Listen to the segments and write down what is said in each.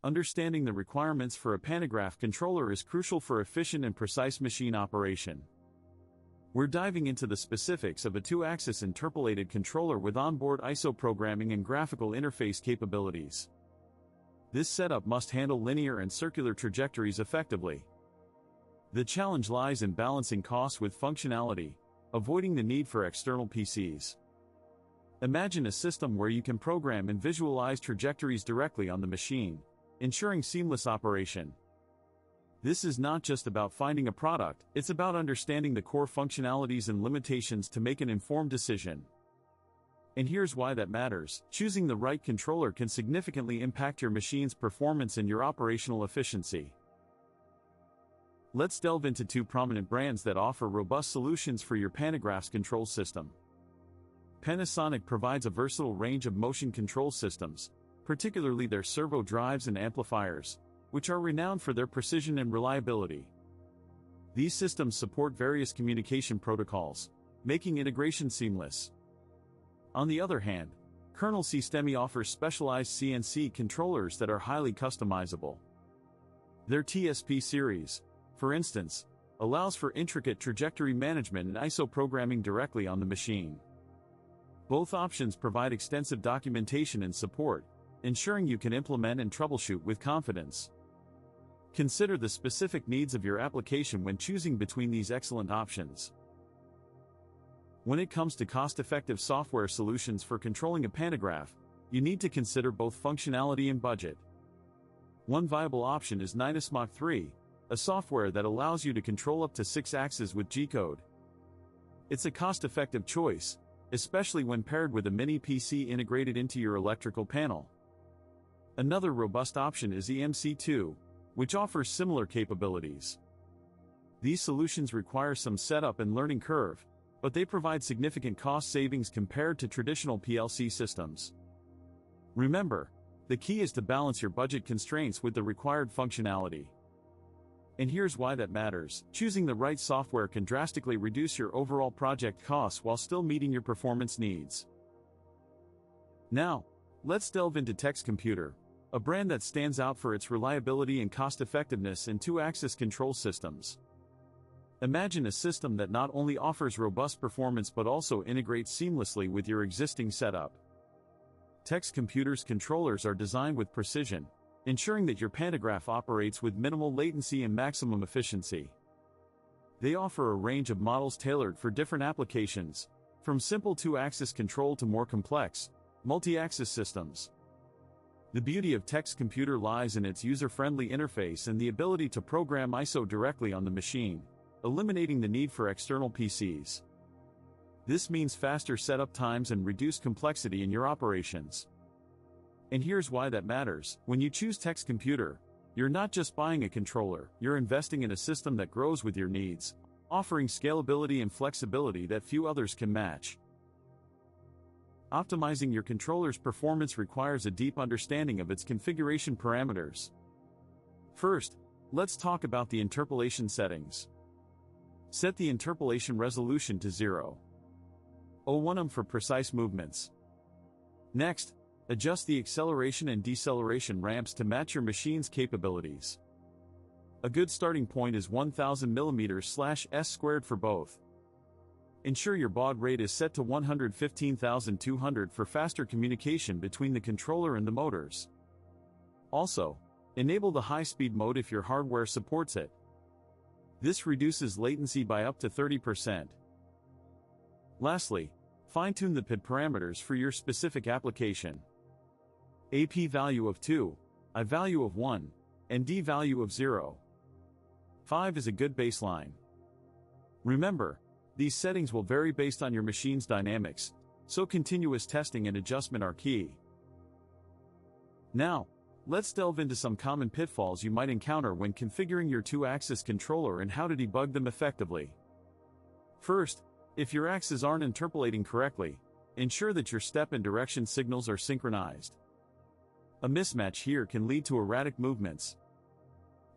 understanding the requirements for a pantograph controller is crucial for efficient and precise machine operation. We're diving into the specifics of a 2-axis interpolated controller with onboard ISO programming and graphical interface capabilities. This setup must handle linear and circular trajectories effectively. The challenge lies in balancing costs with functionality, avoiding the need for external PCs. Imagine a system where you can program and visualize trajectories directly on the machine, ensuring seamless operation. This is not just about finding a product, it's about understanding the core functionalities and limitations to make an informed decision. And here's why that matters: choosing the right controller can significantly impact your machine's performance and your operational efficiency. Let's delve into 2 prominent brands that offer robust solutions for your Pantograph's control system. Panasonic provides a versatile range of motion control systems, particularly their servo drives and amplifiers, which are renowned for their precision and reliability. These systems support various communication protocols, making integration seamless. On the other hand, Kernel Sistemi offers specialized CNC controllers that are highly customizable. Their TSP series, for instance, allows for intricate trajectory management and ISO programming directly on the machine. Both options provide extensive documentation and support, ensuring you can implement and troubleshoot with confidence. Consider the specific needs of your application when choosing between these excellent options. When it comes to cost-effective software solutions for controlling a pantograph, you need to consider both functionality and budget. One viable option is Nidus Mach 3, a software that allows you to control up to 6 axes with G-code. It's a cost-effective choice, especially when paired with a mini PC integrated into your electrical panel. Another robust option is EMC2, which offers similar capabilities. These solutions require some setup and learning curve, but they provide significant cost savings compared to traditional PLC systems. Remember, the key is to balance your budget constraints with the required functionality. And here's why that matters: choosing the right software can drastically reduce your overall project costs while still meeting your performance needs. Now, let's delve into TexComputer, a brand that stands out for its reliability and cost-effectiveness in 2-axis control systems. Imagine a system that not only offers robust performance but also integrates seamlessly with your existing setup. TexComputer's controllers are designed with precision, ensuring that your pantograph operates with minimal latency and maximum efficiency. They offer a range of models tailored for different applications, from simple 2-axis control to more complex, multi-axis systems. The beauty of TexComputer lies in its user-friendly interface and the ability to program ISO directly on the machine, eliminating the need for external PCs. This means faster setup times and reduced complexity in your operations. And here's why that matters: when you choose TexComputer, you're not just buying a controller, you're investing in a system that grows with your needs, offering scalability and flexibility that few others can match. Optimizing your controller's performance requires a deep understanding of its configuration parameters. First, let's talk about the interpolation settings. Set the interpolation resolution to 0.01 for precise movements. Next, adjust the acceleration and deceleration ramps to match your machine's capabilities. A good starting point is 1000 mm/s² for both. Ensure your baud rate is set to 115,200 for faster communication between the controller and the motors. Also, enable the high-speed mode if your hardware supports it. This reduces latency by up to 30%. Lastly, fine-tune the PID parameters for your specific application. A P value of 2, I value of 1, and D value of 0.5 is a good baseline. Remember, these settings will vary based on your machine's dynamics, so continuous testing and adjustment are key. Now, let's delve into some common pitfalls you might encounter when configuring your 2-axis controller and how to debug them effectively. First, if your axes aren't interpolating correctly, ensure that your step and direction signals are synchronized. A mismatch here can lead to erratic movements.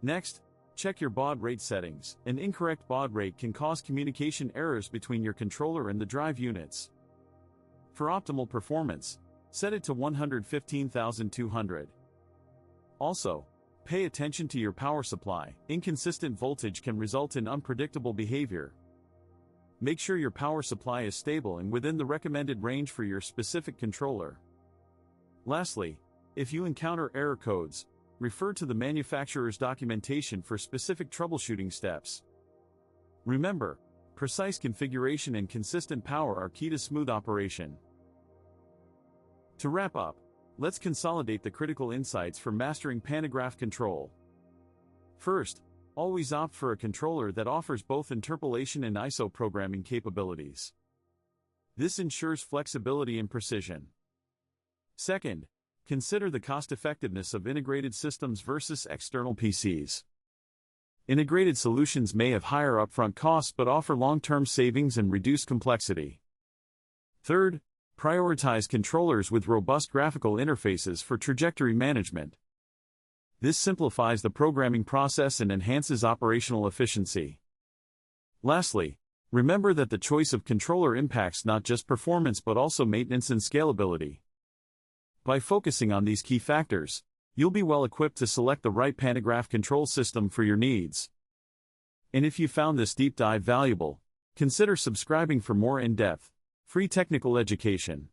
Next, check your baud rate settings. An incorrect baud rate can cause communication errors between your controller and the drive units. For optimal performance, set it to 115,200. Also, pay attention to your power supply. Inconsistent voltage can result in unpredictable behavior. Make sure your power supply is stable and within the recommended range for your specific controller. Lastly, if you encounter error codes, refer to the manufacturer's documentation for specific troubleshooting steps. Remember, precise configuration and consistent power are key to smooth operation. To wrap up, let's consolidate the critical insights for mastering pantograph control. First, always opt for a controller that offers both interpolation and ISO programming capabilities. This ensures flexibility and precision. Second, consider the cost-effectiveness of integrated systems versus external PCs. Integrated solutions may have higher upfront costs but offer long-term savings and reduced complexity. Third, prioritize controllers with robust graphical interfaces for trajectory management. This simplifies the programming process and enhances operational efficiency. Lastly, remember that the choice of controller impacts not just performance but also maintenance and scalability. By focusing on these key factors, you'll be well equipped to select the right pantograph control system for your needs. And if you found this deep dive valuable, consider subscribing for more in-depth, free technical education.